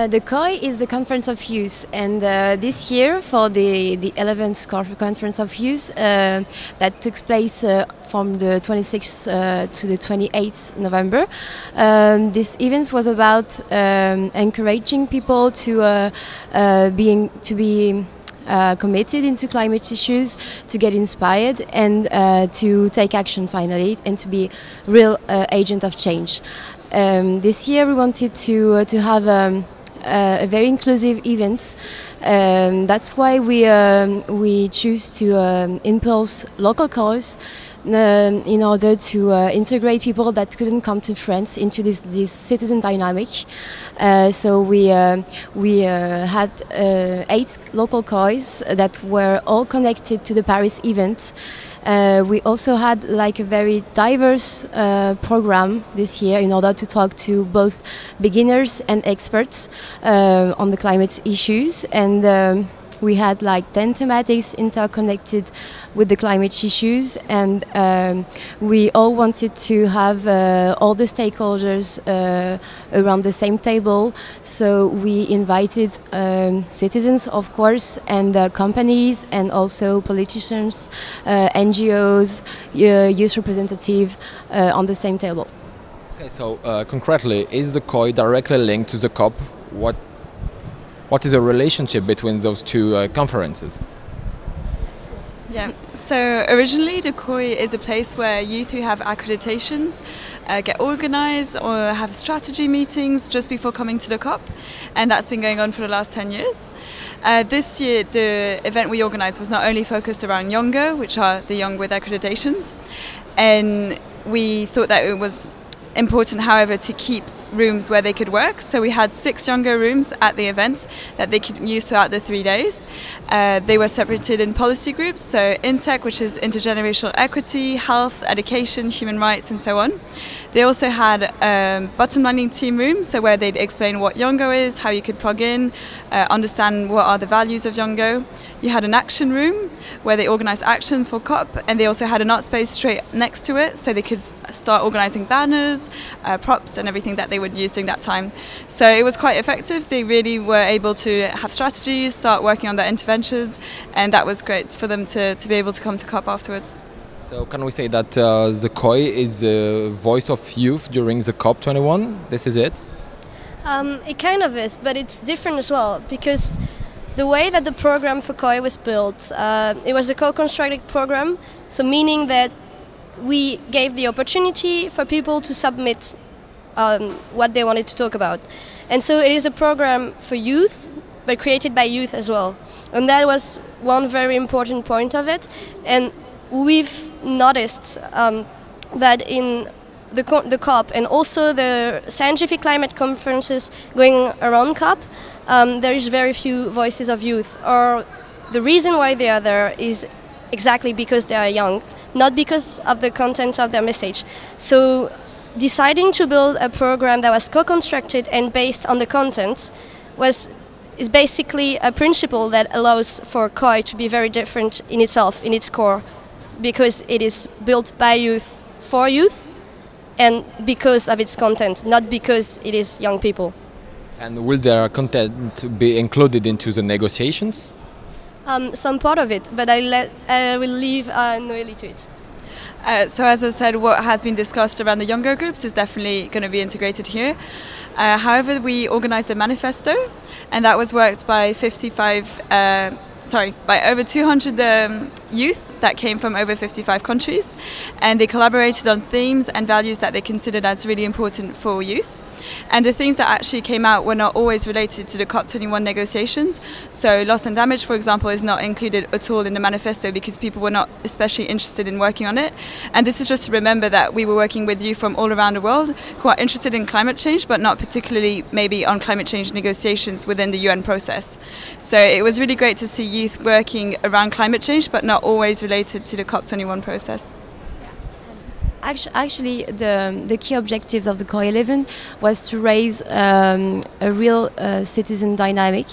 The COY is the Conference of Youth, and this year for the 11th Conference of Youth that took place from the 26th to the 28th November. This event was about encouraging people to be committed into climate issues, to get inspired, and to take action finally, and to be real agent of change. This year we wanted to have a very inclusive event. That's why we choose to impulse local cause in order to integrate people that couldn't come to France into this citizen dynamic. So we had 8 local COYs that were all connected to the Paris event. We also had like a very diverse program this year in order to talk to both beginners and experts on the climate issues, and we had like 10 thematics interconnected with the climate issues, and we all wanted to have all the stakeholders around the same table. So we invited citizens, of course, and companies, and also politicians, NGOs, youth representatives on the same table. Okay, so concretely, is the COY directly linked to the COP? What is the relationship between those two conferences? Yeah, so originally the COY is a place where youth who have accreditations get organised or have strategy meetings just before coming to the COP, and that's been going on for the last 10 years. This year the event we organised was not only focused around younger, which are the young with accreditations, and we thought that it was important, however, to keep rooms where they could work. So we had 6 younger rooms at the event that they could use throughout the 3 days. They were separated in policy groups, so INTEC, which is intergenerational equity, health, education, human rights, and so on. They also had bottom-lining team rooms, so where they'd explain what Youngo is, how you could plug in, understand what are the values of Youngo. You had an action room where they organised actions for COP, and they also had an art space straight next to it, so they could start organising banners, props, and everything that they would use during that time. So it was quite effective. They really were able to have strategies, start working on their interventions, and that was great for them to be able to come to COP afterwards. So can we say that the COY is the voice of youth during the COP21? This is it? It kind of is, but it's different as well, because the way that the program for COY was built, it was a co-constructed program, so meaning that we gave the opportunity for people to submit what they wanted to talk about. And so it is a program for youth, but created by youth as well. And that was one very important point of it. And we've noticed that in the COP and also the scientific climate conferences going around COP, there is very few voices of youth. Or the reason why they are there is exactly because they are young, not because of the content of their message. So deciding to build a program that was co-constructed and based on the content is basically a principle that allows for COY to be very different in itself, in its core, because it is built by youth for youth, and because of its content, not because it is young people. And will their content be included into the negotiations? Some part of it, but I will leave Noélie to it. So as I said, what has been discussed around the younger groups is definitely going to be integrated here. However, we organised a manifesto, and that was worked by by over 200 youth that came from over 55 countries, and they collaborated on themes and values that they considered as really important for youth. And the things that actually came out were not always related to the COP21 negotiations. So loss and damage, for example, is not included at all in the manifesto because people were not especially interested in working on it. And this is just to remember that we were working with youth from all around the world who are interested in climate change, but not particularly maybe on climate change negotiations within the UN process. So it was really great to see youth working around climate change, but not always related to the COP21 process. Actually, the key objectives of the COY 11 was to raise a real citizen dynamic,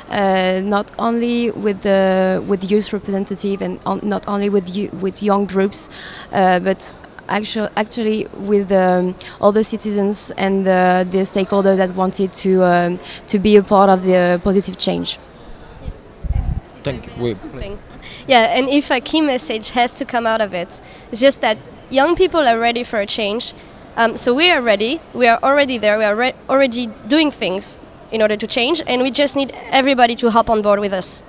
not only with youth representative and not only with young groups, but actually with all the citizens and the stakeholders that wanted to be a part of the positive change. Thank you. Yeah, and if a key message has to come out of it, it's just that young people are ready for a change. So we are ready. We are already there. We are already doing things in order to change, and we just need everybody to hop on board with us.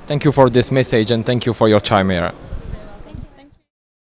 Thank you for this message and thank you for your time here.